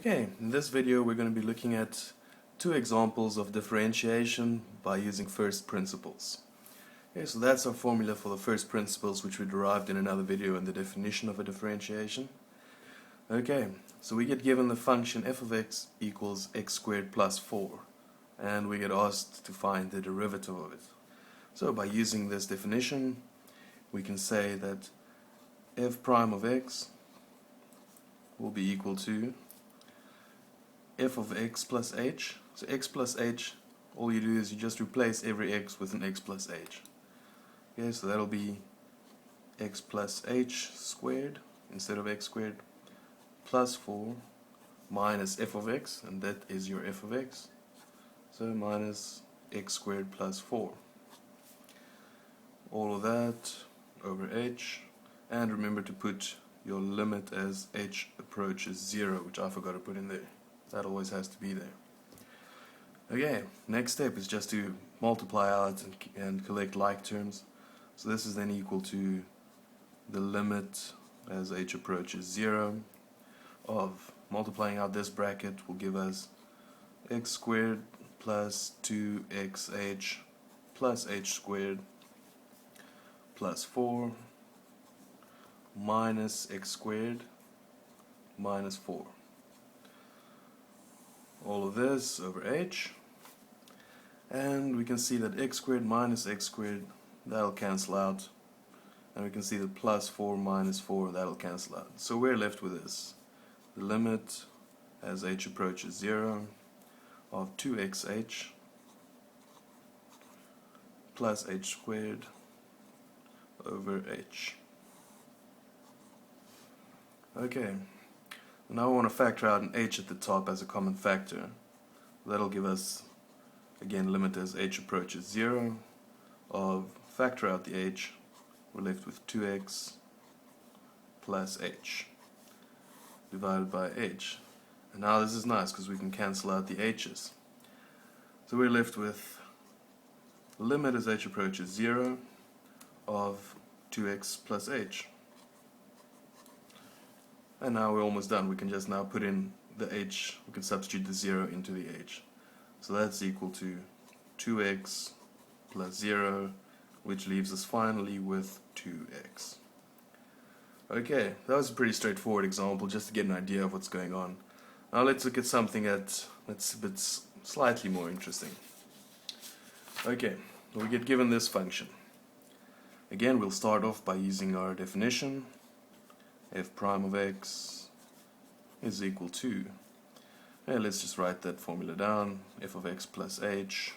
Okay, in this video we're going to be looking at two examples of differentiation by using first principles. Okay, so that's our formula for the first principles, which we derived in another video in the definition of a differentiation. Okay, so we get given the function f of x equals x squared plus 4, and we get asked to find the derivative of it. So by using this definition, we can say that f prime of x will be equal to f of x plus h. So x plus h, all you do is you just replace every x with an x plus h. Okay, so that'll be x plus h squared instead of x squared plus 4 minus f of x, and that is your f of x. So minus x squared plus 4. All of that over h, and remember to put your limit as h approaches 0, which I forgot to put in there. That always has to be there. Okay, next step is just to multiply out and collect like terms. So this is then equal to the limit as h approaches 0 of multiplying out this bracket will give us x squared plus 2xh plus h squared plus 4 minus x squared minus 4. All of this over h, and we can see that x squared minus x squared, that'll cancel out, and we can see that plus 4 minus 4, that'll cancel out. So we're left with this, the limit as h approaches 0 of 2xh plus h squared over h. Okay, now we want to factor out an h at the top as a common factor. That'll give us, again, limit as h approaches 0 of, factor out the h, we're left with 2x plus h divided by h. And now this is nice because we can cancel out the h's. So we're left with limit as h approaches 0 of 2x plus h. And now we're almost done. We can just now put in the h, we can substitute the 0 into the h. So that's equal to 2x plus 0, which leaves us finally with 2x. Okay, that was a pretty straightforward example just to get an idea of what's going on. Now let's look at something that's a bit slightly more interesting. Okay, we get given this function. Again, we'll start off by using our definition. F prime of x is equal to, and let's just write that formula down, f of x plus h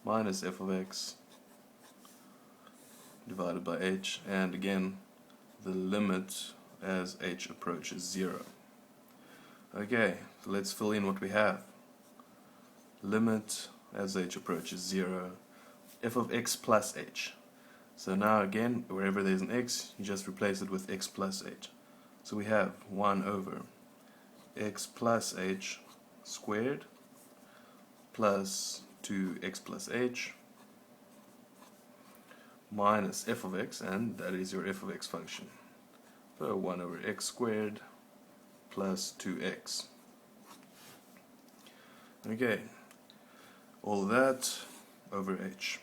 minus f of x divided by h, and again the limit as h approaches 0. Okay, so let's fill in what we have. Limit as h approaches 0, f of x plus h. So now again, wherever there's an x, you just replace it with x plus h. So we have 1 over x plus h squared plus 2x plus h minus f of x, and that is your f of x function. So 1 over x squared plus 2x. Okay, all of that over h.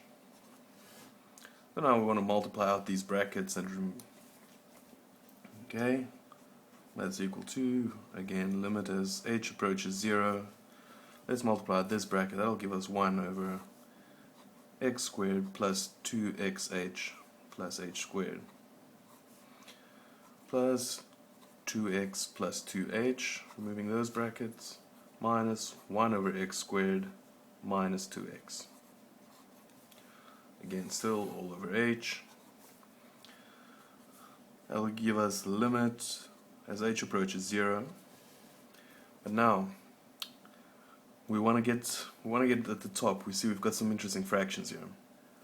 So now we want to multiply out these brackets and okay, that's equal to, again, limit as h approaches 0. Let's multiply out this bracket. That'll give us 1 over x squared plus 2xh plus h squared plus 2x plus 2h, removing those brackets, minus 1 over x squared minus 2x. Again, still all over h. That will give us limit as h approaches 0. But now we want to get at the top. We see we've got some interesting fractions here.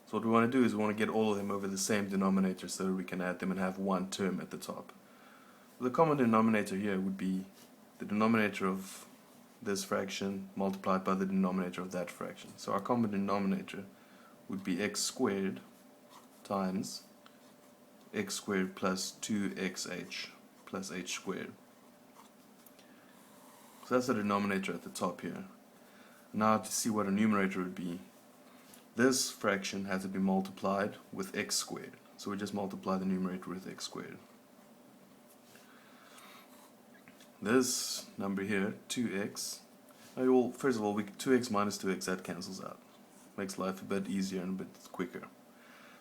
So what we want to do is we want to get all of them over the same denominator so that we can add them and have one term at the top. The common denominator here would be the denominator of this fraction multiplied by the denominator of that fraction. So our common denominator would be x squared times x squared plus 2xh plus h squared So that's the denominator at the top here. Now to see what a numerator would be, this fraction had to be multiplied with x squared. So we just multiply the numerator with x squared. This number here, 2x, well, first of all, 2x minus 2x, that cancels out. Makes life a bit easier and a bit quicker.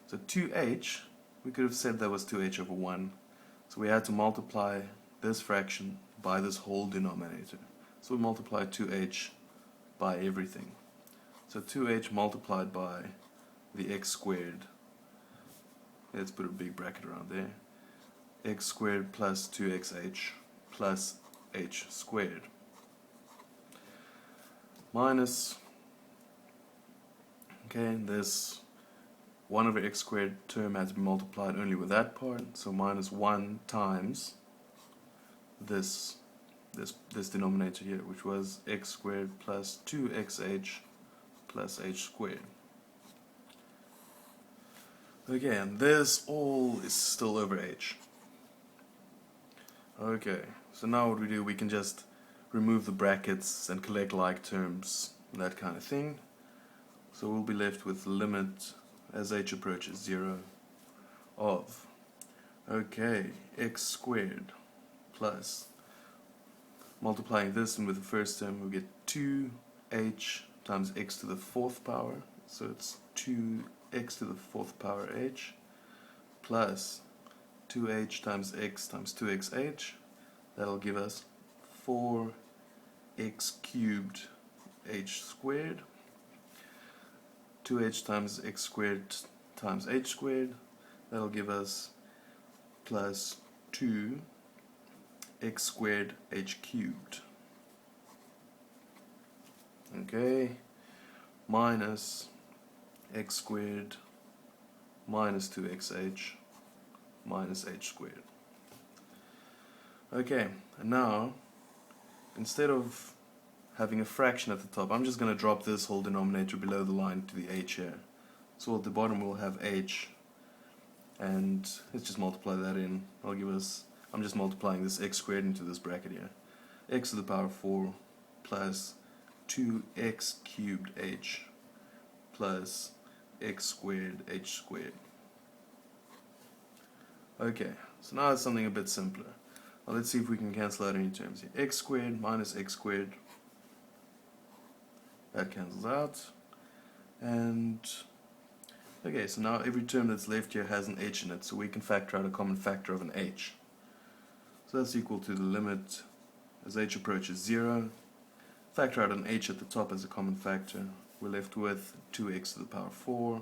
So 2h, we could have said that was 2h over 1. So we had to multiply this fraction by this whole denominator. So we multiply 2h by everything. So 2h multiplied by the x squared. Let's put a big bracket around there. X squared plus 2xh plus h squared. Minus, okay, this 1 over x squared term had to be multiplied only with that part, so minus 1 times this denominator here, which was x squared plus 2xh plus h squared. Okay, and this all is still over h. Okay, so now what we do, we can just remove the brackets and collect like terms, that kind of thing. So we'll be left with the limit as h approaches 0 of, okay, x squared plus, multiplying this and with the first term we get 2h times x to the 4th power, so it's 2x to the 4th power h plus 2h times x times 2xh, that'll give us 4x cubed h squared, 2h times x squared times h squared, that'll give us plus 2x squared h cubed. Okay, minus x squared minus 2xh minus h squared. Okay, and now instead of having a fraction at the top, I'm just going to drop this whole denominator below the line to the h here. So at the bottom we'll have h, and let's just multiply that in. I'll give us, I'm just multiplying this x squared into this bracket here. X to the power 4 plus 2x cubed h plus x squared h squared. Okay, so now it's something a bit simpler. Now let's see if we can cancel out any terms here. X squared minus x squared, that cancels out. And okay, so now every term that's left here has an h in it, so we can factor out a common factor of an h. So that's equal to the limit as h approaches 0. Factor out an h at the top as a common factor. We're left with 2x to the power 4.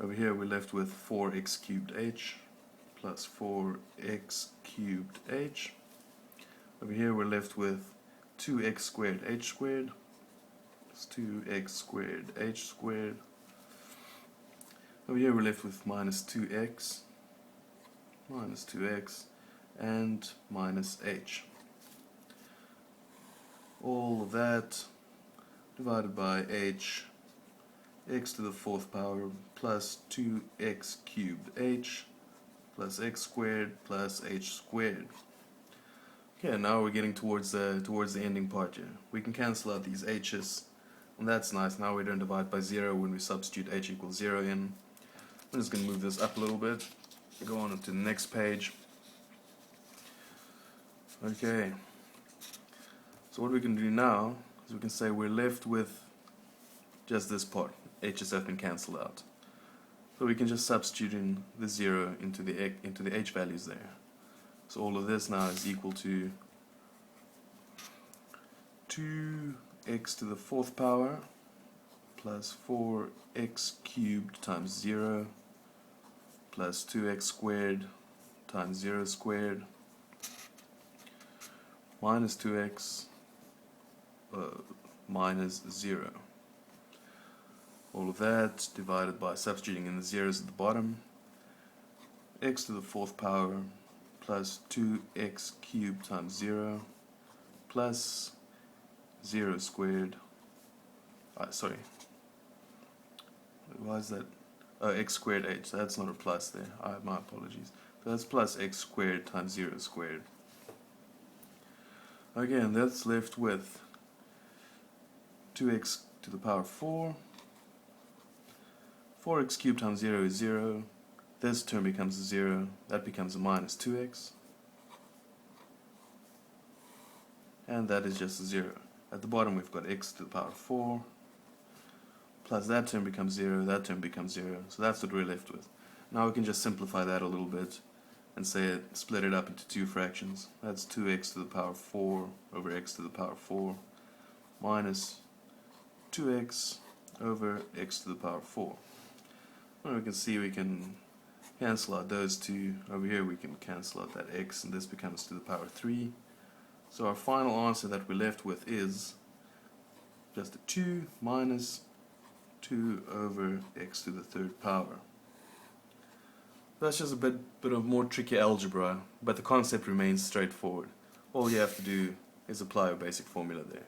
Over here we're left with 4x cubed h plus 4x cubed h. Over here we're left with 2x squared h squared. It's 2x squared h squared. Over here we're left with minus 2x, and minus h. All of that divided by h, x to the 4th power plus 2x cubed h plus x squared plus h squared. Okay, now we're getting towards the ending part here. We can cancel out these h's, and that's nice. Now we don't divide by 0 when we substitute h equals 0 in. I'm just going to move this up a little bit, go on to the next page. Okay, so what we can do now is we can say we're left with just this part. H's have been cancelled out. So we can just substitute in the 0 into the h values there. So all of this now is equal to 2x to the 4th power plus 4x cubed times 0 plus 2x squared times 0 squared minus 2x minus 0. All of that divided by substituting in the zeros at the bottom. X to the 4th power plus 2x cubed times 0 plus 0 squared. Sorry. Why is that? X squared h. That's not a plus there. My apologies. So that's plus x squared times 0 squared. Again, that's left with 2x to the power 4. 4x cubed times 0 is 0. This term becomes a 0. That becomes a minus 2x. And that is just a 0. At the bottom we've got x to the power 4. Plus that term becomes 0. That term becomes 0. So that's what we're left with. Now we can just simplify that a little bit and split it up into two fractions. That's 2x to the power 4 over x to the power 4 minus 2x over x to the power 4. Well, we can see we can cancel out those two. Over here we can cancel out that x, and this becomes to the power 3. So our final answer that we're left with is just a 2 minus 2 over x to the third power. That's just a bit of more tricky algebra, but the concept remains straightforward. All you have to do is apply a basic formula there.